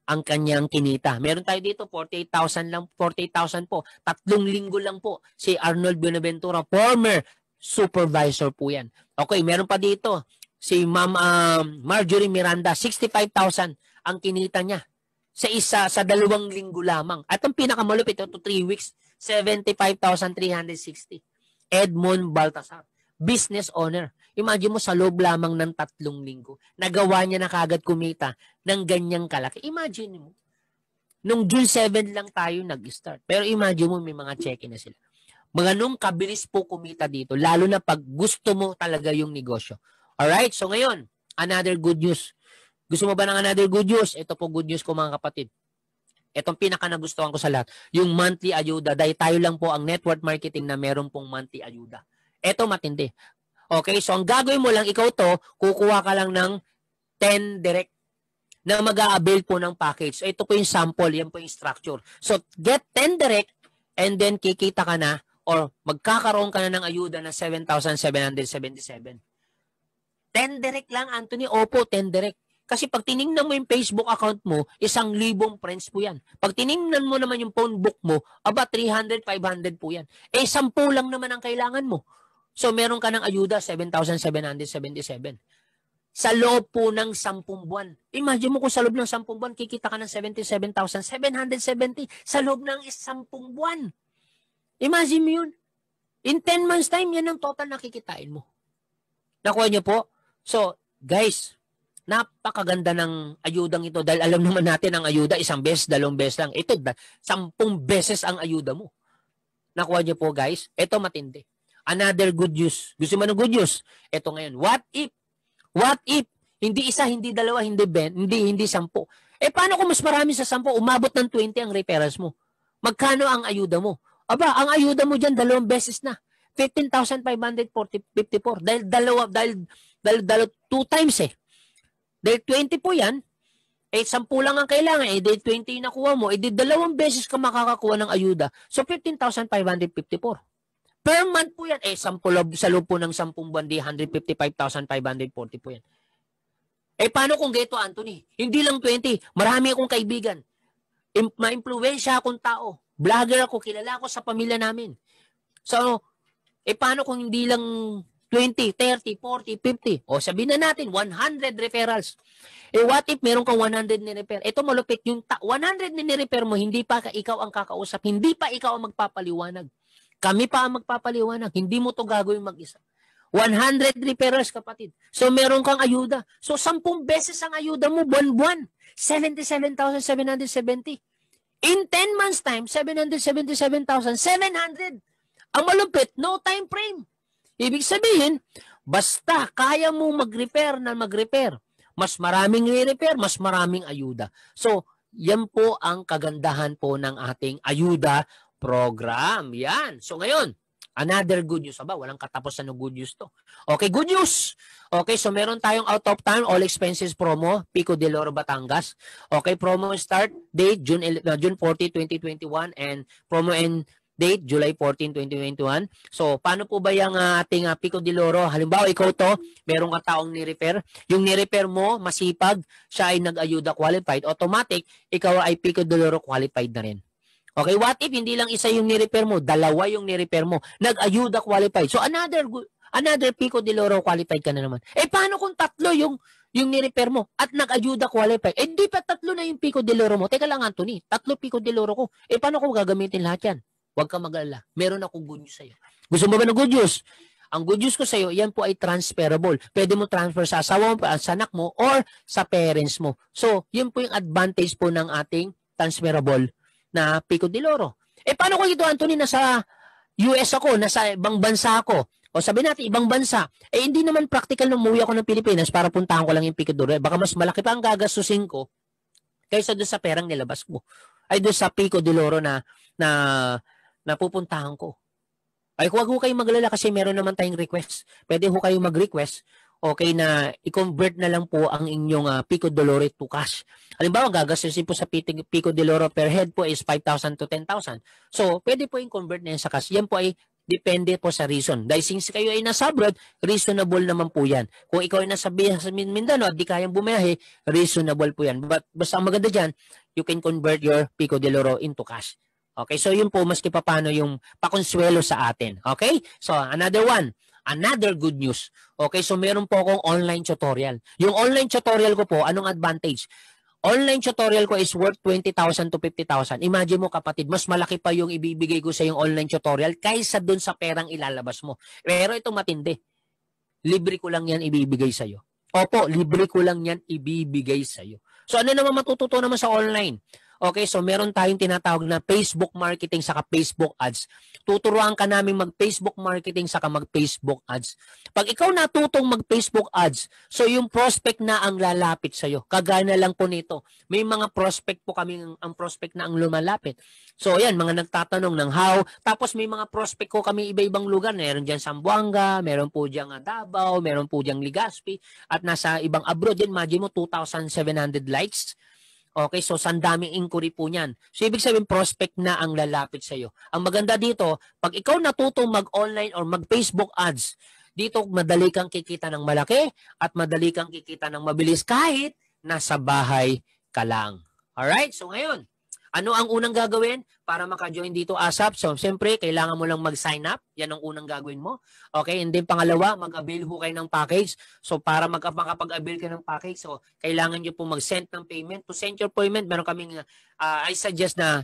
ang kanyang kinita. Meron tayo dito, 48,000 lang, 48,000 po. 3 linggo lang po. Si Arnold Buenaventura, former supervisor po yan. Okay, meron pa dito, si Ma'am Marjorie Miranda, 65,000 ang kinita niya sa 2 linggo lamang. At ang pinakamalupit, ito 3 weeks, 75,360. Edmond Baltasar, business owner. Imagine mo sa loob lamang ng 3 linggo, nagawa niya na kagad kumita ng ganyang kalaki. Imagine mo, nung June 7 lang tayo nag-start. Pero imagine mo, may mga check-in na sila. Mga nung kabilis po kumita dito, lalo na pag gusto mo talaga yung negosyo. Alright, so ngayon, another good news. Gusto mo ba ng another good news? Ito po good news ko mga kapatid. Itong pinaka nagustuhan ko sa lahat, yung monthly ayuda. Dahil tayo lang po ang network marketing na meron pong monthly ayuda. Ito matindi. Okay, so ang gagawin mo lang, ikaw to, kukuha ka lang ng 10 direct na mag-a-avail po ng package. So ito po yung sample, yan po yung structure. So get 10 direct and then kikita ka na or magkakaroon ka na ng ayuda na 7,777. 10 direct lang, Anthony. Opo, 10 direct. Kasi pag tiningnan mo yung Facebook account mo, 1,000 friends po yan. Pag tiningnan mo naman yung phone book mo, 300, 500 po yan. 10 lang naman ang kailangan mo. So, meron ka ng ayuda, 7,777. Sa loob po ng 10 buwan. Imagine mo kung sa loob ng 10 buwan, kikita ka ng 77,770 sa loob ng 10 buwan. Imagine mo yun. In 10 months time, yan ang total na kikitain mo. Nakuha niyo po? So, guys, napakaganda ng ayudang ito dahil alam naman natin ang ayuda, 1 beses, 2 beses lang. Ito, 10 beses ang ayuda mo. Nakuha niyo po, guys? Ito matindi. Another good news. Gusto mo ng good news? Ito ngayon. What if? Hindi 1, hindi 2, hindi 10, hindi 10. Paano kung mas marami sa 10, umabot ng 20 ang referrals mo? Magkano ang ayuda mo? Ang ayuda mo dyan, 2 beses na. 15,554. Dahil 2 times eh. Dahil 20 po yan, 10 lang ang kailangan, dahil 20 yung nakuha mo, di 2 beses ka makakakuha ng ayuda. So, 15,554. Per month po yan. 10 sa loob po ng 10 buwan, di 155,540 po yan. Paano kung geto, Anthony? Hindi lang 20. Marami akong kaibigan. Ma-impluwensya akong tao. Vlogger ako, kilala ako sa pamilya namin. So, paano kung hindi lang 20, 30, 40, 50? O sabihin na natin, 100 referrals. What if meron kang 100 ni-refer? Ito malupit, yung 100 ni-refer mo, hindi pa ikaw ang kakausap, hindi pa ikaw ang magpapaliwanag. Kami pa ang magpapaliwanag, hindi mo to gagawin mag-isa. 100 referrals, kapatid. So meron kang ayuda. So 10 beses ang ayuda mo, buwan-buwan. 77,770. In 10 months time, 777,700. Ang malupit, no time frame. Ibig sabihin, basta kaya mo mag-repair na mag-repair, mas maraming i-repair, mas maraming ayuda. So, yan po ang kagandahan po ng ating ayuda program. Yan. So, ngayon, another good news. Walang katapusan ng good news to. Okay, good news. Okay, so meron tayong out of time, all expenses promo, Pico de Oro, Batangas. Okay, promo start date, June 40, 2021, and promo end date, July 14, 2021. So, paano po ba yung ating Pico de Oro? Halimbawa, ikaw to, meron ka taong ni-repair. Yung ni-repair mo, masipag, siya ay nag-ayuda qualified. Automatic, ikaw ay Pico de Oro qualified na rin. Okay, what if hindi lang isa yung ni-repair mo, 2 yung ni-repair mo, nag-ayuda qualified. So, another Pico de Oro qualified ka na naman. Paano kung 3 yung ni-repair mo at nag-ayuda qualified? Di pa 3 na yung Pico de Oro mo. Teka lang, Anthony, 3 Pico de Oro ko. Paano ko gagamitin lahat yan? Huwag ka mag-alala. Meron akong good news sa'yo. Gusto mo ba ng good news? Ang good news ko sa iyo, yan po ay transferable. Pwede mo transfer sa asawa mo, sa anak mo, or sa parents mo. So, yun po yung advantage po ng ating transferable na Pico de Oro. Paano ko ito, Anthony, nasa US ako, nasa ibang bansa ako, o sabi natin, ibang bansa, hindi naman practical na umuwi ako ng Pilipinas para puntahan ko lang yung Pico de Oro. Baka mas malaki pa ang gagastusin ko kaysa doon sa perang nilabas mo. Ay doon sa Pico de Oro na pupuntahan ko. Ay huwag ho kayong maglala kasi meron naman tayong request. Pwede ho kayong mag-request, okay, na i-convert na lang po ang inyong Pico de Oro to cash. Halimbawa, gagastusin po sa Pico de Oro per head po is 5,000 to 10,000. So, pwede po yung convert na yan sa cash. Yan po ay depende po sa reason. Dahil since kayo ay nasa abroad, reasonable naman po yan. Kung ikaw ay nasa Mindanao at di kayang bumiyahe, reasonable po yan. But basta ang maganda dyan, you can convert your Pico de Oro into cash. Okay, so yun po maski pa paano yung pakonsuelo sa atin. Okay, so another good news. Okay, so meron po akong online tutorial. Yung online tutorial ko po, anong advantage? Online tutorial ko is worth 20,000 to 50,000. Imagine mo kapatid, mas malaki pa yung ibibigay ko sa yung online tutorial kaysa dun sa perang ilalabas mo. Pero ito matindi. Libre ko lang yan ibibigay sa'yo. Opo, libre ko lang yan ibibigay sa'yo. So ano naman matututo naman sa online? Okay, so meron tayong tinatawag na Facebook marketing saka Facebook ads. Tuturuan ka namin mag-Facebook marketing saka mag-Facebook ads. Pag ikaw natutong mag-Facebook ads, so yung prospect na ang lalapit sa'yo. Kagana lang po nito. May mga prospect po kami, ang prospect na ang lumalapit. So yan, mga nagtatanong ng how. Tapos may mga prospect ko kami iba-ibang lugar. Meron dyan Zamboanga, meron po dyan Davao, meron po dyan Legazpi, at nasa ibang abroad yan. Imagine mo, 2,700 likes. Okay, so sandaming inquiry po niyan. So ibig sabihin prospect na ang lalapit sa iyo. Ang maganda dito, pag ikaw natutong mag-online or mag-Facebook ads, dito madali kang kikita ng malaki at madali kang kikita ng mabilis kahit nasa bahay ka lang. Alright, so ngayon, ano ang unang gagawin para maka-join dito ASAP? So, siyempre, kailangan mo lang mag-sign up. Yan ang unang gagawin mo. Okay, and then pangalawa, mag-avail ho kayo ng package. So, para makapag-avail ka ng package, so, kailangan nyo po mag-send ng payment. To send your payment, meron kaming, I suggest na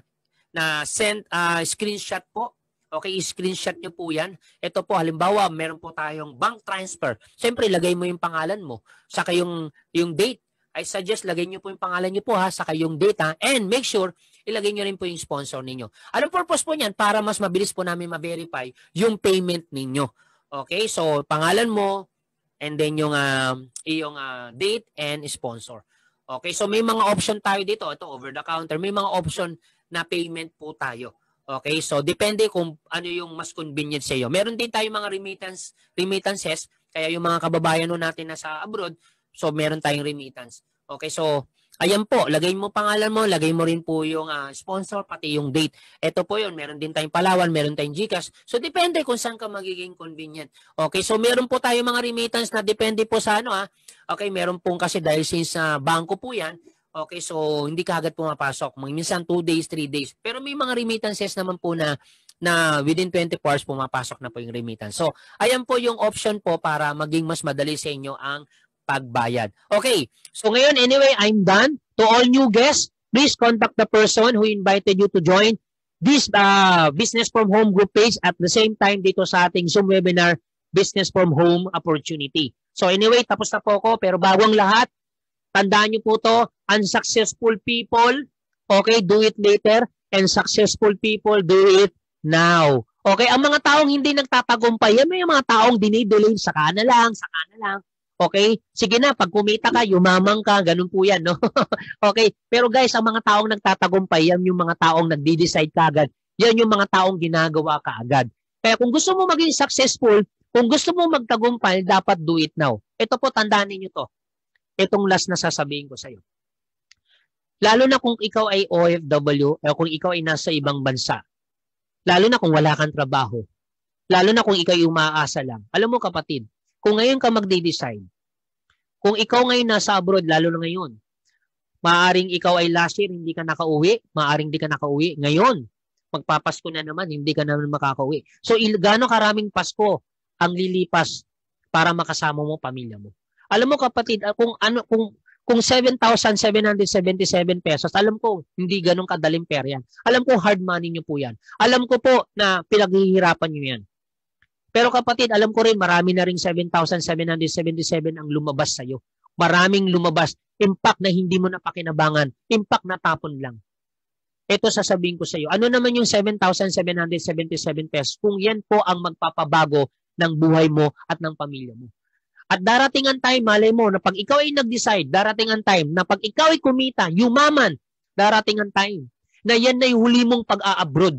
send screenshot po. Okay, screenshot nyo po yan. Ito po, halimbawa, meron po tayong bank transfer. Siyempre, lagay mo yung pangalan mo. Saka yung date. I suggest, lagay nyo po yung pangalan nyo po ha, saka yung date ha. And make sure, ilagay nyo rin po yung sponsor ninyo. Anong purpose po niyan? Para mas mabilis po namin ma-verify yung payment ninyo. Okay, so pangalan mo, and then yung date and sponsor. Okay, so may mga option tayo dito. Ito, over the counter. May mga option na payment po tayo. Okay, so depende kung ano yung mas convenient sa iyo. Meron din tayo mga remittances, kaya yung mga kababayan natin na sa abroad, so meron tayong remittance. Okay, so ayan po, lagay mo pangalan mo, lagay mo rin po yung sponsor, pati yung date. Ito po yun, meron din tayong Palawan, meron tayong GCash. So depende kung saan ka magiging convenient. Okay, so meron po tayo mga remittance na depende po sa ano Okay, meron pong kasi dahil since bangko po yan, okay, so hindi kaagad pumapasok. Minsan 2 days, 3 days. Pero may mga remittances naman po na within 24 hours pumapasok na po yung remittance. So ayan po yung option po para maging mas madali sa inyo ang pagbayad. Okay, so ngayon anyway, I'm done. To all new guests, please contact the person who invited you to join this Business from Home group page at the same time dito sa ating Zoom webinar, Business from Home Opportunity. So anyway, tapos na po ako, pero bago ang lahat, tandaan niyo po to, unsuccessful people, okay, do it later, and successful people, do it now. Okay, ang mga taong hindi nagtatagumpay, yan may mga taong dinidelay, saka na lang. Okay? Sige na, pag kumita ka, yumamang ka, ganun po yan, no? Okay? Pero guys, ang mga taong nagtatagumpay, yan yung mga taong nagdi-decide kaagad. Yan yung mga taong ginagawa kaagad. Kaya kung gusto mo maging successful, kung gusto mo magtagumpay, dapat do it now. Ito po, tandaan niyo to. Itong last na sasabihin ko sa iyo. Lalo na kung ikaw ay OFW, o kung ikaw ay nasa ibang bansa. Lalo na kung wala kang trabaho. Lalo na kung ikaw ay umaasa lang. Alam mo kapatid, kung ngayon ka magde-decide, kung ikaw ngayon nasa abroad, lalo na ngayon, maaring ikaw ay last year, hindi ka nakauwi, maaring hindi ka nakauwi. Ngayon, magpapasko na naman, hindi ka naman makakauwi. So, gaano karaming Pasko ang lilipas para makasama mo pamilya mo? Alam mo kapatid, kung 7,777 pesos, alam ko, hindi ganun kadaling pera yan. Alam ko, hard money nyo po yan. Alam ko po na pinaghihirapan nyo yan. Pero kapatid, alam ko rin marami na ring 7,777 ang lumabas sa'yo. Maraming lumabas. Impact na hindi mo napakinabangan. Impact na tapon lang. Ito sasabihin ko sa iyo. Ano naman yung 7,777 pesos kung yan po ang magpapabago ng buhay mo at ng pamilya mo? At darating ang time, malay mo, na pag ikaw ay nag-decide, darating ang time na pag ikaw ay kumita, yumaman, darating ang time na yan na yung huli mong pag-a-abroad.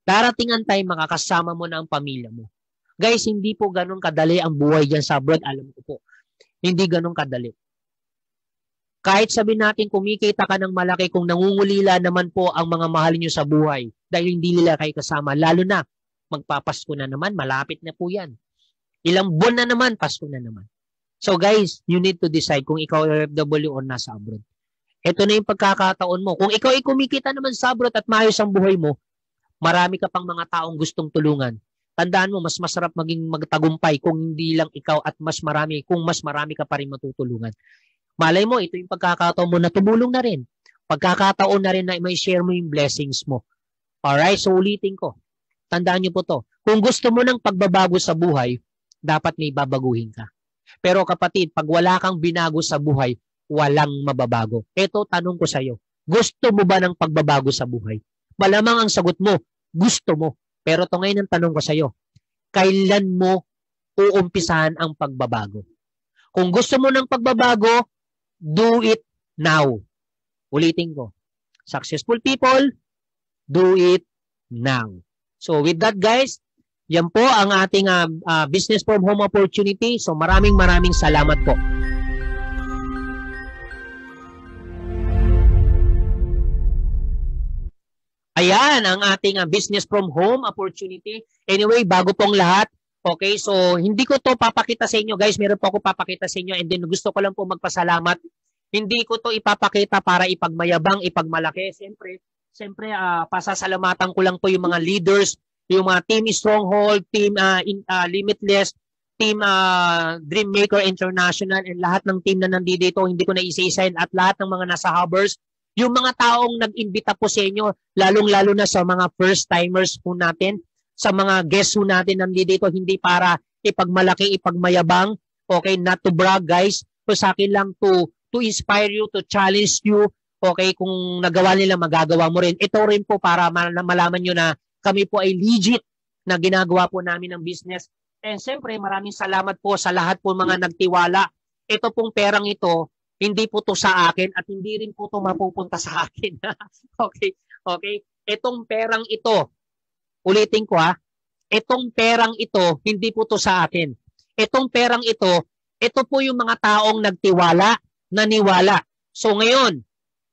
Darating ang time, makakasama mo na ang pamilya mo. Guys, hindi po ganun kadali ang buhay dyan sa abroad. Alam ko po, hindi ganun kadali. Kahit sabihin natin kumikita ka ng malaki, kung nangungulila naman po ang mga mahal nyo sa buhay dahil hindi nila kayo kasama, lalo na magpapasko na naman, malapit na po yan. Ilang buwan na naman, Pasko na naman. So guys, you need to decide kung ikaw ay OFW o nasa abroad. Ito na yung pagkakataon mo. Kung ikaw ay kumikita naman sa abroad at maayos ang buhay mo, marami ka pang mga taong gustong tulungan. Tandaan mo, mas masarap maging magtagumpay kung hindi lang ikaw at mas marami, kung mas marami ka pa rin matutulungan. Malay mo, ito yung pagkakataon mo na tumulong na rin. Pagkakataon na rin na may share mo yung blessings mo. Alright, so ulitin ko. Tandaan niyo po to. Kung gusto mo ng pagbabago sa buhay, dapat may babaguhin ka. Pero kapatid, pag wala kang binago sa buhay, walang mababago. Ito, tanong ko sa iyo. Gusto mo ba ng pagbabago sa buhay? Malamang ang sagot mo, gusto mo. Pero ito ngayon ang tanong ko sa iyo. Kailan mo uumpisahan ang pagbabago? Kung gusto mo ng pagbabago, do it now. Ulitin ko. Successful people, do it now. So with that guys, yan po ang ating business from home opportunity. So maraming salamat po. Ayan ang ating business from home opportunity. Anyway, bago pong lahat, okay, so hindi ko to papakita sa inyo guys. Meron po ako papakita sa inyo and then gusto ko lang po magpasalamat. Hindi ko to ipapakita para ipagmayabang, ipagmalaki. Siyempre, pasasalamatan ko lang po yung mga leaders, yung mga Team Stronghold, Team Limitless, Team Dreammaker International, and lahat ng team na nandito, hindi ko na isa-isahin, at lahat ng mga nasa Hubbers, yung mga taong nag-imbita po sa inyo, lalong-lalo na sa mga first-timers po natin, sa mga guests po natin nandito, hindi para ipagmalaki, ipagmayabang, okay, not to brag guys, so sa akin lang to inspire you, to challenge you, okay, kung nagawa nila, magagawa mo rin. Ito rin po para malaman nyo na kami po ay legit na ginagawa po namin ng business. And siyempre, maraming salamat po sa lahat po mga nagtiwala. Ito pong perang ito, hindi po to sa akin at hindi rin po to mapupunta sa akin. Okay? Okay? Itong perang ito, ulitin ko itong perang ito, hindi po to sa akin. Itong perang ito po yung mga taong nagtiwala, naniwala. So ngayon,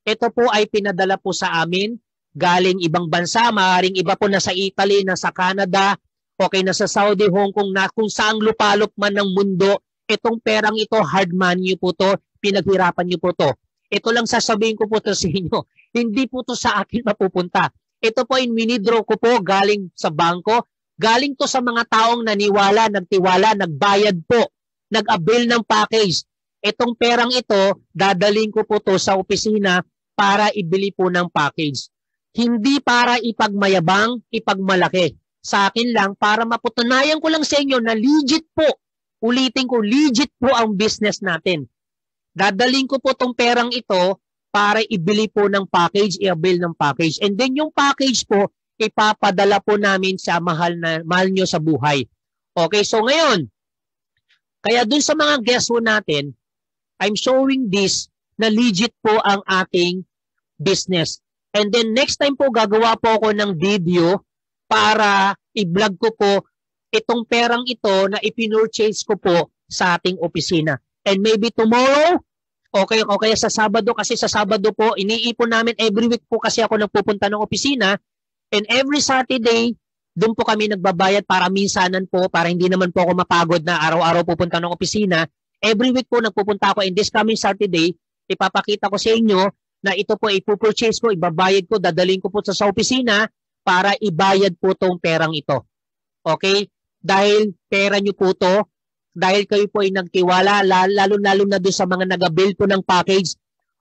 ito po ay pinadala po sa amin galing ibang bansa, maaaring iba po nasa Italy, nasa Canada, okay, nasa Saudi, Hong Kong, na kung saang lupalop man ng mundo, itong perang ito, hard money po to, pinaghirapan niyo po to. Ito lang sasabihin ko po to sa inyo. Hindi po to sa akin mapupunta. Ito po ay winidraw ko po galing sa bangko, galing to sa mga taong naniwala, nagtiwala, nagbayad po, nag-avail ng package. Itong perang ito, dadaling ko po to sa opisina para ibili po ng package. Hindi para ipagmayabang, ipagmalaki. Sa akin lang, para mapatunayan ko lang sa inyo na legit po. Ulitin ko, legit po ang business natin. Dadaling ko po tong perang ito para ibili po ng package, i-avail ng package. And then yung package po, ipapadala po namin sa mahal nyo sa buhay. Okay, so ngayon, kaya dun sa mga guests po natin, I'm showing this na legit po ang ating business. And then next time po, gagawa po ako ng video para i-vlog ko po itong perang ito na ipinurchase ko po sa ating opisina. And maybe tomorrow, okay, sa Sabado, kasi sa Sabado po, iniipon namin every week po kasi ako nagpupunta ng opisina. And every Saturday, doon po kami nagbabayad para minsanan po, para hindi naman po ako mapagod na araw-araw pupunta ng opisina. Every week po nagpupunta ako, and this coming Saturday, ipapakita ko sa inyo na ito po ipupurchase ko, ibabayad ko, dadaling ko po sa opisina para ibayad po tong perang ito. Okay? Dahil pera nyo po to, dahil kayo po ay nagtiwala, lalo na doon sa mga nag-avail po ng package,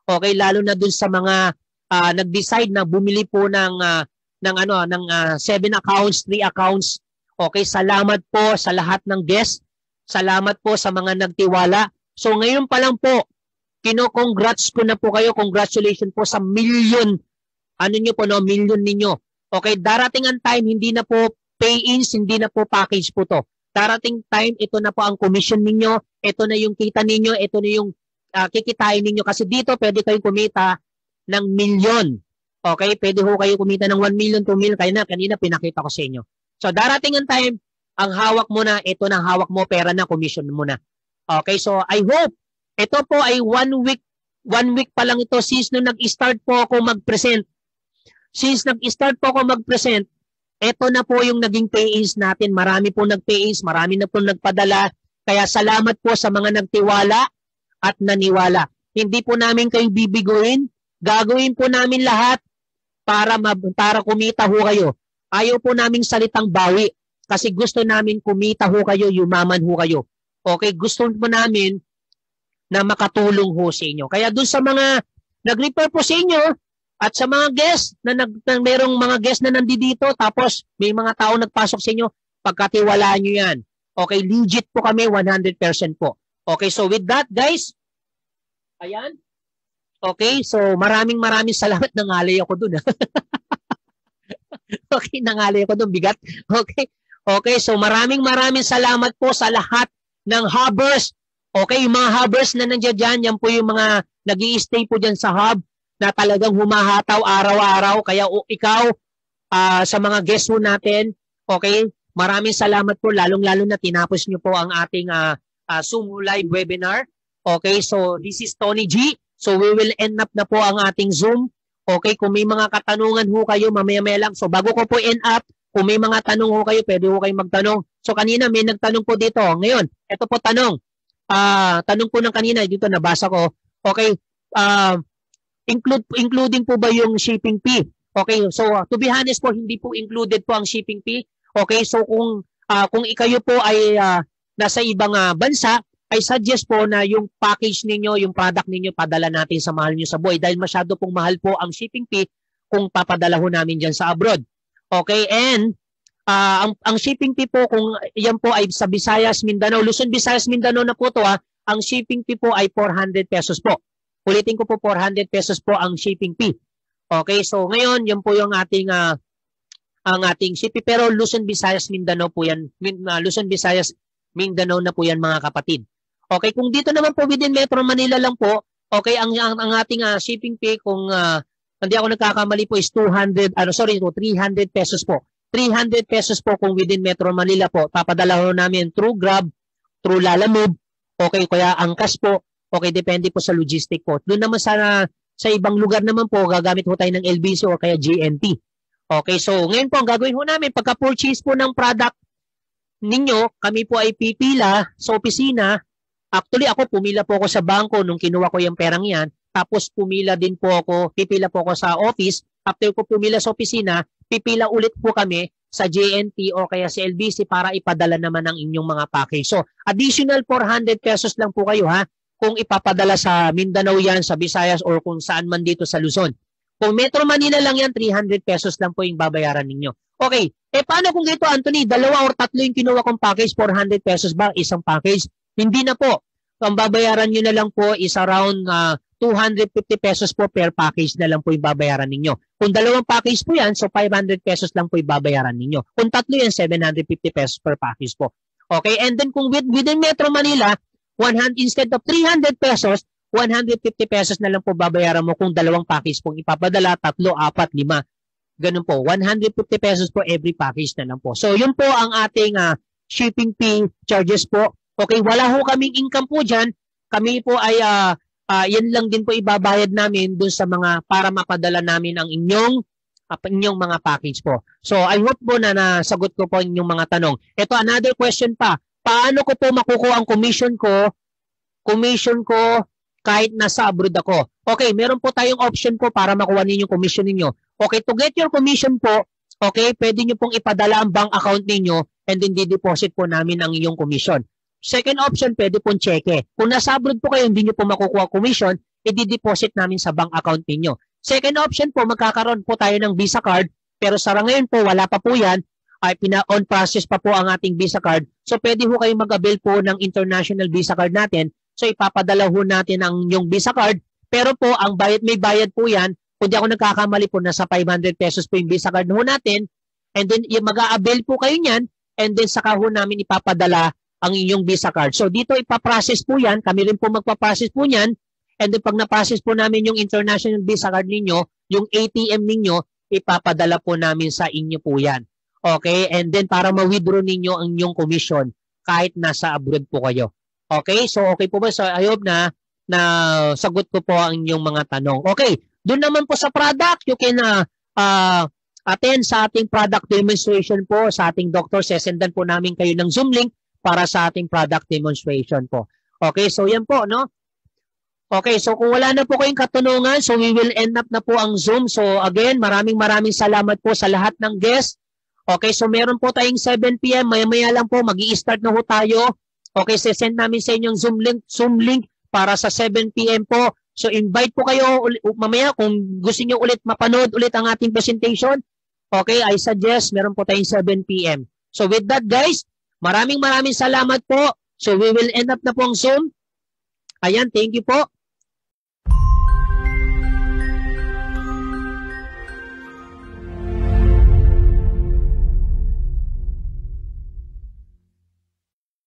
okay, lalo na doon sa mga nag-decide na bumili po ng 7 accounts, 3 accounts, Okay, salamat po sa lahat ng guests. Salamat po sa mga nagtiwala. So ngayon pa lang po, kino-congrats ko na po kayo. Congratulations po sa million. Ano nyo po, no? Million ninyo. Okay, darating ang time, hindi na po pay-ins, hindi na po package po to. Darating time, ito na po ang commission ninyo, ito na yung kita ninyo, ito na yung kikitain ninyo. Kasi dito, pwede kayong kumita ng milyon. Okay, pwede ho kayo kumita ng 1 million, 2 million. Kanina pinakita ko sa inyo. So, darating ang time, ang hawak mo na, ito na hawak mo, pera na, commission mo na. Okay, so I hope, ito po ay 1 week pa lang ito since nung nag-start po ako mag-present. Since nag-start po ako mag-present, ito na po yung naging pay-ins natin. Marami po nag-pay-ins, marami na po nagpadala. Kaya salamat po sa mga nagtiwala at naniwala. Hindi po namin kayo bibiguin. Gagawin po namin lahat para kumita ho kayo. Ayaw po namin salitang bawi kasi gusto namin kumita ho kayo, yumaman ho kayo. Okay, gusto po namin na makatulong ho sa inyo. Kaya dun sa mga nag-refer po sa inyo, at sa mga guests na merong mga guests na nandito tapos may mga tao nagpasok sa inyo, pagkatiwalaan nyo yan. Okay, legit po kami 100% po. Okay, so with that guys, ayan. Okay, so maraming salamat. Nangalay ako dun. Okay, nangalay ako dun. Bigat. Okay, okay, so maraming salamat po sa lahat ng hubbers. Okay, yung mga hubbers na nandiyan dyan, yan po yung mga nag-i-stay po dyan sa hub na talagang humahataw araw-araw. Kaya ikaw, sa mga guests po natin, okay, maraming salamat po, lalong-lalo na tinapos nyo po ang ating Zoom live webinar. Okay, so this is Tony G. So we will end up na po ang ating Zoom. Okay, kung may mga katanungan ho kayo, mamaya-maya lang. So bago ko po end up, kung may mga tanong ho kayo, pwede ho kayo magtanong. So kanina may nagtanong po dito. Ngayon, ito po tanong. Tanong po ng kanina, dito nabasa ko. Okay, including po ba yung shipping fee? Okay, so to be honest po, hindi po included po ang shipping fee. Okay, so kung kayo po ay nasa ibang bansa, I suggest po na yung package ninyo, yung product ninyo, padala natin sa mahal nyo sa buhay dahil masyado pong mahal po ang shipping fee kung papadala ho namin dyan sa abroad. Okay, and ang shipping fee po, kung yan po ay sa Visayas, Mindanao, Luzon, Visayas, Mindanao na po to ang shipping fee po ay 400 pesos po. Ulitin ko po, 400 pesos po ang shipping fee. Okay, so ngayon, yan po yung ating shipping. Pero Luzon, Visayas, Mindanao po yan. Luzon, Visayas, Mindanao na po yan mga kapatid. Okay, kung dito naman po within Metro Manila lang po, okay, ang ating shipping fee, kung hindi ako nagkakamali po is 300 pesos po. 300 pesos po kung within Metro Manila po. Papadala ho namin through Grab, through Lalamove, okay, kaya angkas po. Okay, depende po sa logistic po. Doon naman sa ibang lugar naman po, gagamit po tayo ng LBC o kaya GNT. Okay, so ngayon po, ang gagawin po namin, pagka-purchase po ng product ninyo, kami po ay pipila sa opisina. Actually, pumila po ako sa bangko nung kinuha ko yung perang yan. Tapos pipila po ako sa office. After ko pumila sa opisina, pipila ulit po kami sa JNT o kaya sa LBC para ipadala naman ang inyong mga package. So, additional 400 pesos lang po kayo kung ipapadala sa Mindanao yan, sa Visayas, or kung saan man dito sa Luzon. Kung Metro Manila lang yan, 300 pesos lang po yung babayaran ninyo. Okay, paano kung dito, Anthony, 2 or 3 yung kinuha kong package, 400 pesos ba isang package? Hindi na po. Ang babayaran nyo na lang po is around 250 pesos po per package na lang po yung babayaran ninyo. Kung 2 package po yan, so 500 pesos lang po yung babayaran ninyo. Kung 3 yan, 750 pesos per package po. Okay, and then kung within Metro Manila, instead of 300 pesos, 150 pesos na lang po babayaran mo kung 2 package pong ipapadala, 3, 4, 5. Ganun po, 150 pesos po every package na lang po. So yun po ang ating shipping fee charges po. Okay, wala ho kaming income po dyan. Kami po ay yan lang din po ibabayad namin dun sa mga para mapadala namin ang inyong mga package po. So I hope po na nasagot ko po inyong mga tanong. Ito, another question pa. Paano ko po makukuha ang commission ko kahit nasa abroad ako? Okay, meron po tayong option po para makuha ninyo commission ninyo. Okay, to get your commission po, okay, pwede nyo pong ipadala ang bank account ninyo and then di-deposit po namin ang iyong commission. Second option, pwede pong cheque. Kung nasa abroad po kayo, hindi nyo po makukuha commission, i-deposit namin sa bank account ninyo. Second option po, magkakaroon po tayo ng Visa card, pero sa ngayon po, wala pa po yan. ay on process pa po ang ating Visa card. So pwede ho kayong mag-avail po ng international Visa card natin. So ipapadala ho natin ang yung Visa card. Pero po ang may bayad po yan. Kung di ako nagkakamali po, nasa 500 pesos po yung Visa card ho natin. And then mag-a-avail po kayo niyan. And then saka ho namin ipapadala ang inyong Visa card. So dito ipaprocess po yan. Kami rin po magpaprocess po yan. And then pag na-process po namin yung international Visa card ninyo, yung ATM ninyo, ipapadala po namin sa inyo po yan. Okay? And then para ma-withdraw ninyo ang inyong commission kahit nasa abroad po kayo. Okay? So okay po ba? So I hope na sagot ko po ang inyong mga tanong. Okay. Doon naman po sa product, you can attend sa ating product demonstration po sa ating doctor. Sesendan po namin kayo ng Zoom link para sa ating product demonstration po. Okay, so yan po, no? Okay, so kung wala na po kayong katanungan, so we will end up na po ang Zoom. So again, maraming salamat po sa lahat ng guests. Okay, so meron po tayong 7 p.m. Maya-maya lang po, mag-i-start na po tayo. Okay, sesend namin sa inyong Zoom link para sa 7 p.m. po. So invite po kayo mamaya kung gusto niyo ulit mapanood ulit ang ating presentation. Okay, I suggest meron po tayong 7 p.m. So with that guys, maraming salamat po. So we will end up na po ang Zoom. Ayan, thank you po.